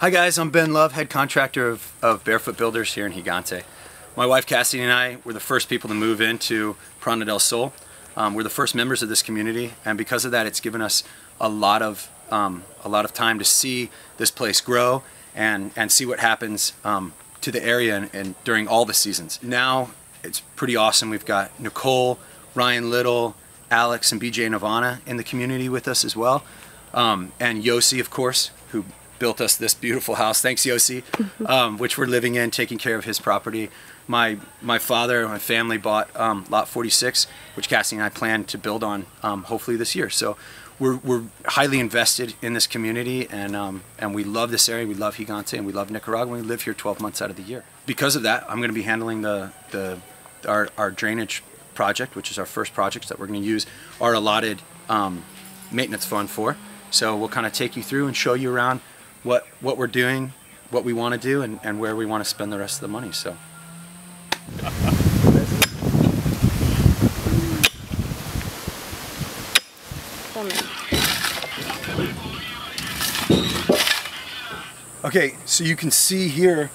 Hi guys, I'm Ben Love, head contractor of Barefoot Builders here in Gigante. My wife Cassidy and I were the first people to move into Prana del Sol. We're the first members of this community, and because of that it's given us a lot of time to see this place grow and see what happens to the area and during all the seasons. Now it's pretty awesome. We've got Nicole, Ryan Little, Alex and BJ Nirvana in the community with us as well. And Yossi, of course, who built us this beautiful house. Thanks, Yossi, which we're living in, taking care of his property. My father and my family bought lot 46, which Cassie and I plan to build on hopefully this year. So we're highly invested in this community, and we love this area. We love Gigante and we love Nicaragua. We live here 12 months out of the year. Because of that, I'm going to be handling our drainage project, which is our first project that we're going to use our allotted maintenance fund for. So we'll kind of take you through and show you around what we're doing, what we want to do, and where we want to spend the rest of the money. So. Okay, so you can see here,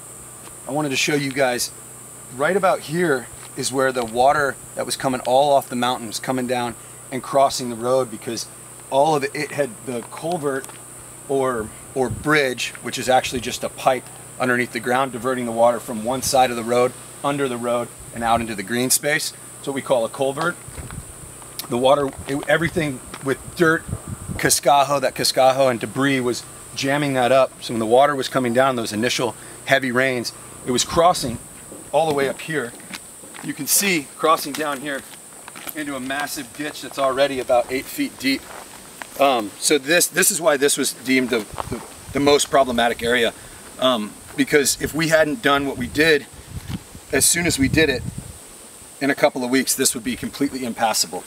I wanted to show you guys, right about here is where the water that was coming all off the mountain was coming down and crossing the road, because all of it had the culvert or bridge, which is actually just a pipe underneath the ground, diverting the water from one side of the road, under the road, and out into the green space. That's what we call a culvert. The water, everything with dirt, cascajo and debris was jamming that up. So when the water was coming down, those initial heavy rains, it was crossing all the way up here. You can see crossing down here into a massive ditch that's already about 8 feet deep. So this is why this was deemed the most problematic area, because if we hadn't done what we did, as soon as we did it, in a couple of weeks, this would be completely impassable.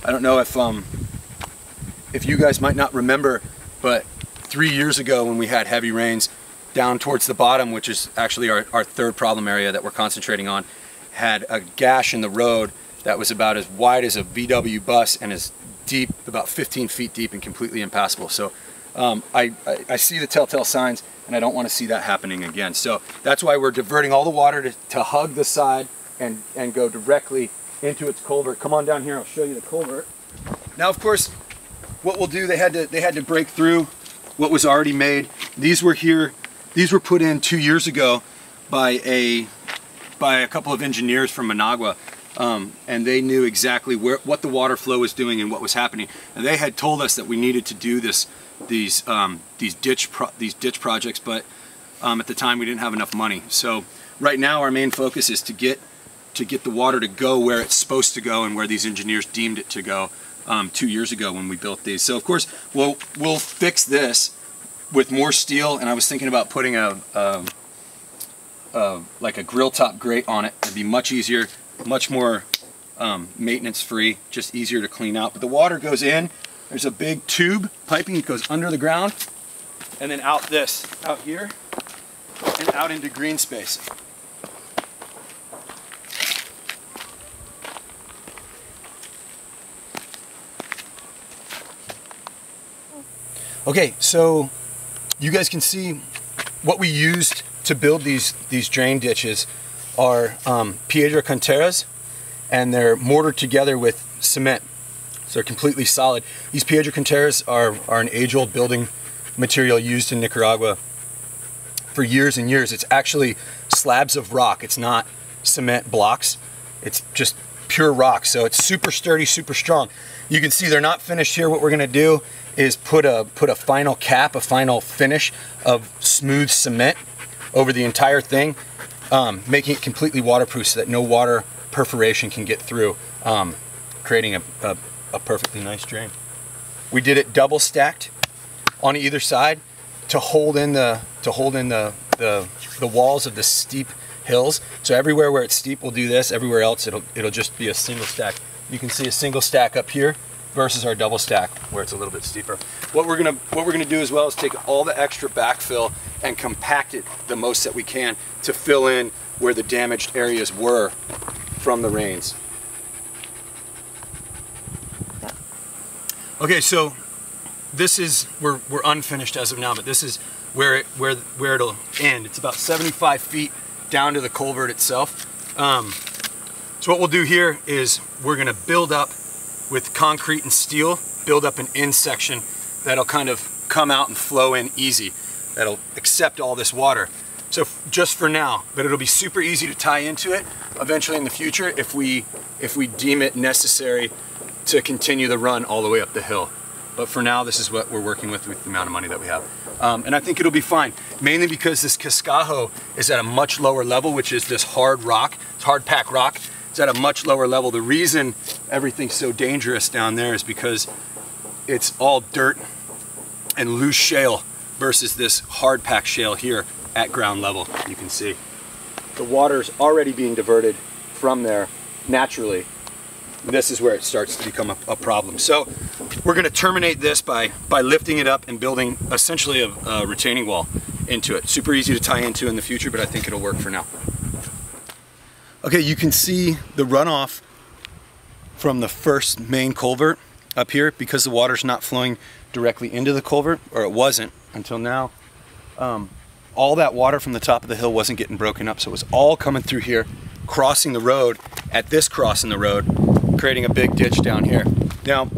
I don't know if you guys might not remember, but 3 years ago when we had heavy rains, down towards the bottom, which is actually our third problem area that we're concentrating on, had a gash in the road that was about as wide as a VW bus and as deep, about 15 feet deep, and completely impassable. So I see the telltale signs, and I don't want to see that happening again. So that's why we're diverting all the water to hug the side and go directly into its culvert. Come on down here, I'll show you the culvert. Now, of course, what we'll do, they had to break through what was already made. These were put in 2 years ago by a couple of engineers from Managua. And they knew exactly what the water flow was doing and what was happening. And they had told us that we needed to do these ditch projects, but at the time we didn't have enough money. So right now our main focus is to get the water to go where it's supposed to go and where these engineers deemed it to go 2 years ago when we built these. So of course we'll fix this with more steel, and I was thinking about putting like a grill top grate on it. It'd be much easier, much more maintenance free, just easier to clean out. But the water goes in, there's a big tube piping, it goes under the ground, and then out here, and out into green space. Okay, so you guys can see what we used to build these drain ditches are piedra canteras, and they're mortared together with cement, so they're completely solid. These piedra canteras are an age-old building material used in Nicaragua for years and years. It's actually slabs of rock. It's not cement blocks. It's just pure rock, so it's super sturdy, super strong. You can see they're not finished here. What we're gonna do is put a final cap, a final finish of smooth cement over the entire thing, making it completely waterproof so that no water perforation can get through, creating a perfectly nice drain. We did it double stacked on either side to hold in the walls of the steep hills. So everywhere where it's steep, we'll do this. Everywhere else, it'll just be a single stack. You can see a single stack up here versus our double stack where it's a little bit steeper. What we're gonna do as well is take all the extra backfill and compact it the most that we can to fill in where the damaged areas were from the rains. Okay, so this is, we're unfinished as of now, but this is where it'll end. It's about 75 feet down to the culvert itself. So what we'll do here is we're gonna build up with concrete and steel, build up an end section that'll kind of come out and flow in easy. That'll accept all this water. So just for now, but it'll be super easy to tie into it eventually in the future if we deem it necessary to continue the run all the way up the hill. But for now, this is what we're working with the amount of money that we have. And I think it'll be fine, mainly because this cascajo is at a much lower level, which is this hard rock, it's hard packed rock. It's at a much lower level. The reason everything's so dangerous down there is because it's all dirt and loose shale versus this hard packed shale here at ground level. You can see the water's already being diverted from there naturally. This is where it starts to become a problem. So we're going to terminate this by lifting it up and building essentially a retaining wall into it. Super easy to tie into in the future, but I think it'll work for now. Okay, you can see the runoff from the first main culvert up here because the water's not flowing directly into the culvert, or it wasn't until now. All that water from the top of the hill wasn't getting broken up, so it was all coming through here, crossing the road at this cross in the road, creating a big ditch down here. Now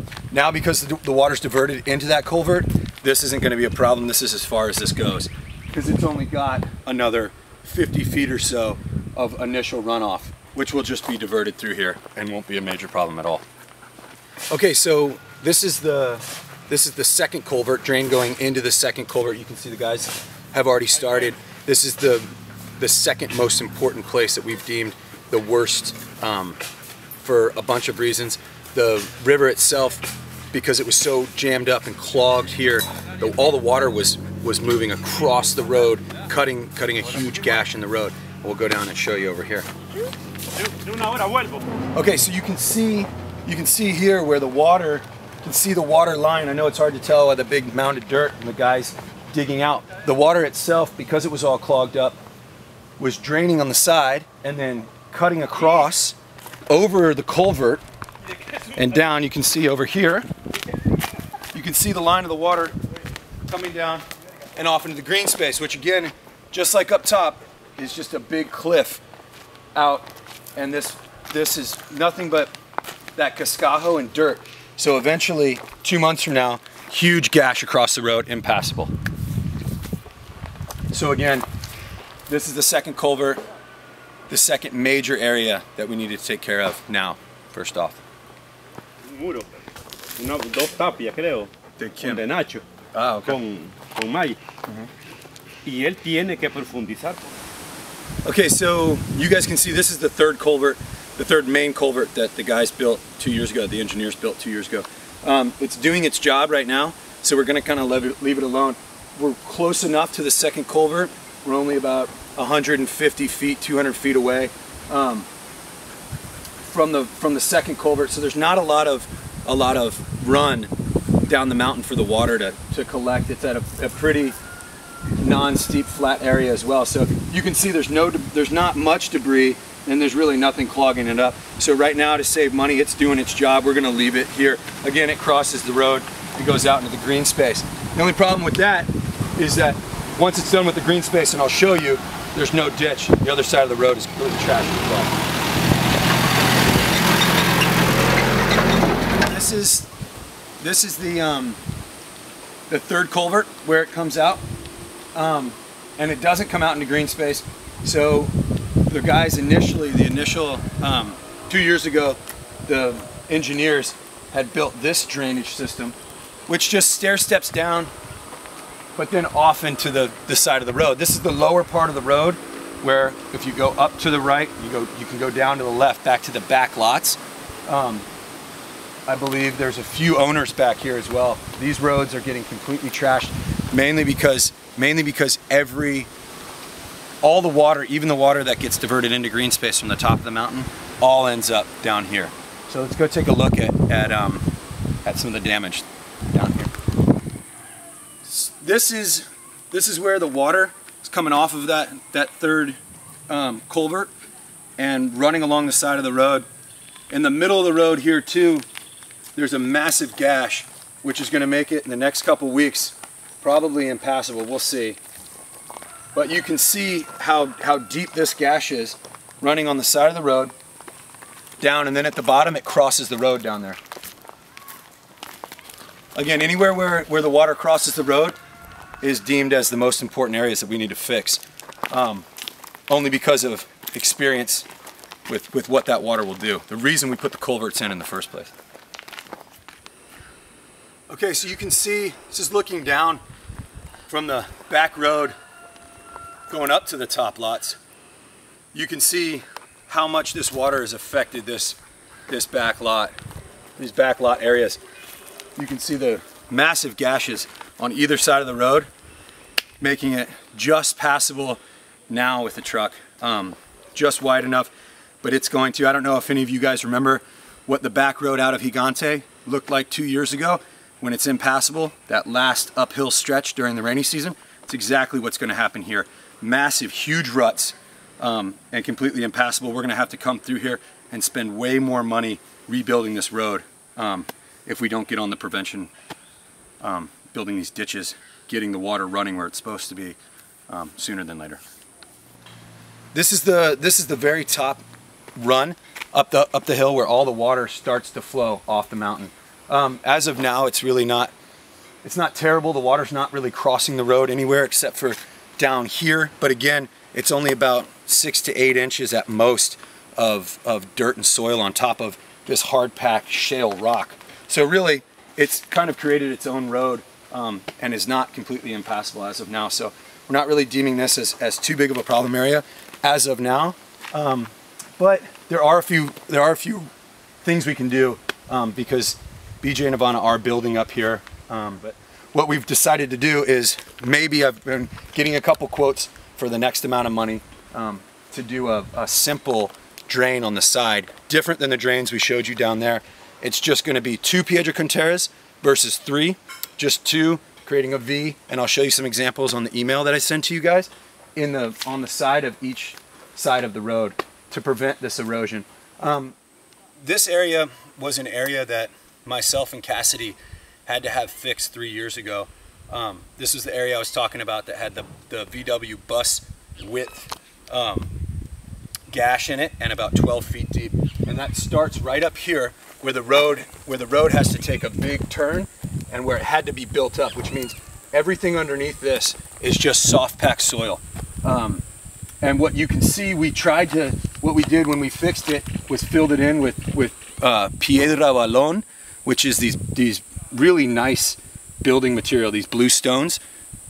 because the water's diverted into that culvert, this isn't going to be a problem. This is as far as this goes because it's only got another 50 feet or so of initial runoff, which will just be diverted through here and won't be a major problem at all. Okay, so this is the second culvert drain going into the second culvert. You can see the guys have already started. This is the second most important place that we've deemed the worst for a bunch of reasons. The river itself, because it was so jammed up and clogged here, all the water was moving across the road, cutting a huge gash in the road. We'll go down and show you over here. Okay, so you can see here where the water, you can see the water line. I know it's hard to tell by the big mound of dirt and the guys digging out. The water itself, because it was all clogged up, was draining on the side and then cutting across over the culvert and down. You can see over here, you can see the line of the water coming down and off into the green space, which again, just like up top, is just a big cliff out, and this is nothing but that cascajo and dirt. So eventually, 2 months from now, huge gash across the road, impassable. So again, this is the second culvert, the second major area that we need to take care of now, first off. Muro, dos tapias creo, de Nacho, okay. con May. Y él tiene que profundizar. Okay, so you guys can see this is the third culvert, the third main culvert that the guys built 2 years ago, the engineers built 2 years ago. It's doing its job right now, so we're going to kind of leave it alone. We're close enough to the second culvert. We're only about 150 feet, 200 feet away from the second culvert, so there's not a lot of run down the mountain for the water to collect. It's at a pretty non-steep flat area as well, so you can see there's not much debris and there's really nothing clogging it up. So right now, to save money, it's doing its job. We're going to leave it here. Again, it crosses the road and goes out into the green space. The only problem with that is that once it's done with the green space, and I'll show you, there's no ditch. The other side of the road is completely trashed as well. This is the third culvert where it comes out, and it doesn't come out into green space. So the guys initial 2 years ago, the engineers had built this drainage system, which just stair steps down, but then off into the side of the road. This is the lower part of the road, where if you go up to the right, you can go down to the left, back to the back lots. I believe there's a few owners back here as well. These roads are getting completely trashed, mainly because all the water, even the water that gets diverted into green space from the top of the mountain, all ends up down here. So let's go take a look at some of the damage down here. This is where the water is coming off of that third culvert and running along the side of the road. In the middle of the road here too, there's a massive gash, which is going to make it in the next couple weeks Probably impassable, we'll see. But you can see how deep this gash is, running on the side of the road, down, and then at the bottom it crosses the road down there. Again, anywhere where the water crosses the road is deemed as the most important areas that we need to fix. Only because of experience with what that water will do. The reason we put the culverts in the first place. Okay, so you can see, this is looking down from the back road going up to the top lots. You can see how much this water has affected this back lot, these back lot areas. You can see the massive gashes on either side of the road, making it just passable now with the truck. Just wide enough, but it's going to, I don't know if any of you guys remember what the back road out of Gigante looked like 2 years ago when it's impassable, that last uphill stretch during the rainy season. It's exactly what's going to happen here. Massive, huge ruts, and completely impassable. We're going to have to come through here and spend way more money rebuilding this road if we don't get on the prevention, building these ditches, getting the water running where it's supposed to be sooner than later. This is the very top run up the hill where all the water starts to flow off the mountain. As of now, it's not terrible. The water's not really crossing the road anywhere except for down here. But again, it's only about 6 to 8 inches at most of dirt and soil on top of this hard-packed shale rock. So really, it's kind of created its own road and is not completely impassable as of now. So we're not really deeming this as too big of a problem area as of now. But there are a few things we can do because BJ and Ivana are building up here. But what we've decided to do is, maybe I've been getting a couple quotes for the next amount of money to do a simple drain on the side, different than the drains we showed you down there. It's just going to be 2 Piedra Canteras versus 3, just 2, creating a V, and I'll show you some examples on the email that I sent to you guys on the side of each side of the road to prevent this erosion. This area was an area that myself and Cassidy had to have fixed 3 years ago. This was the area I was talking about that had the VW bus width gash in it and about 12 feet deep. And that starts right up here where the road has to take a big turn and where it had to be built up, which means everything underneath this is just soft packed soil. And what you can see, what we did when we fixed it was filled it in with piedra balón, which is these really nice building material, these blue stones,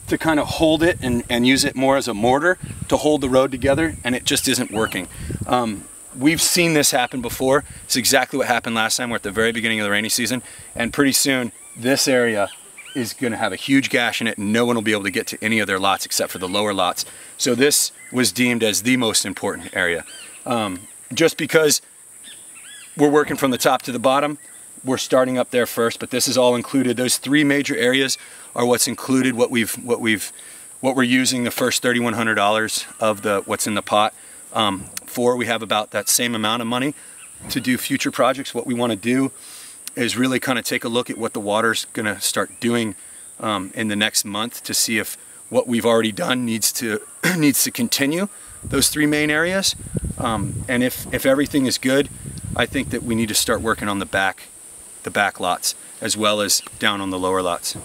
to kind of hold it and use it more as a mortar to hold the road together, and it just isn't working. We've seen this happen before. It's exactly what happened last time. We're at the very beginning of the rainy season, and pretty soon this area is going to have a huge gash in it, and no one will be able to get to any of their lots except for the lower lots. So this was deemed as the most important area. Just because we're working from the top to the bottom, we're starting up there first, but this is all included. Those 3 major areas are what's included, what we're using the first $3,100 of what's in the pot for. We have about that same amount of money to do future projects. What we want to do is really kind of take a look at what the water's going to start doing in the next month to see if what we've already done needs to continue those 3 main areas. And if everything is good, I think that we need to start working on the back lots as well as down on the lower lots.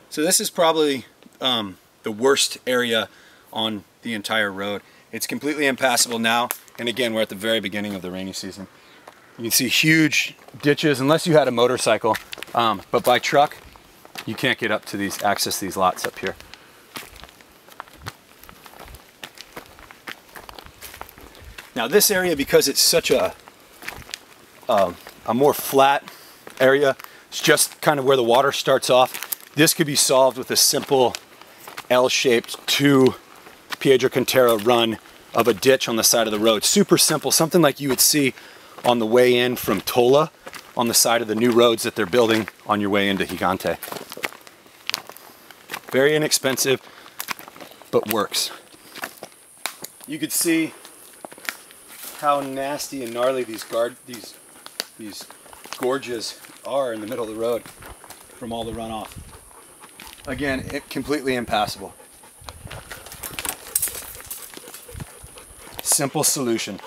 So this is probably the worst area on the entire road. It's completely impassable now, and again, we're at the very beginning of the rainy season. You can see huge ditches, unless you had a motorcycle, but by truck, you can't get up to access these lots up here. Now this area, because it's such a more flat area, it's just kind of where the water starts off. This could be solved with a simple L-shaped 2 Piedra Cantera run of a ditch on the side of the road. Super simple, something like you would see on the way in from Tola on the side of the new roads that they're building on your way into Gigante. Very inexpensive, but works. You could see how nasty and gnarly these gorges are in the middle of the road from all the runoff. Again, completely impassable. Simple solution.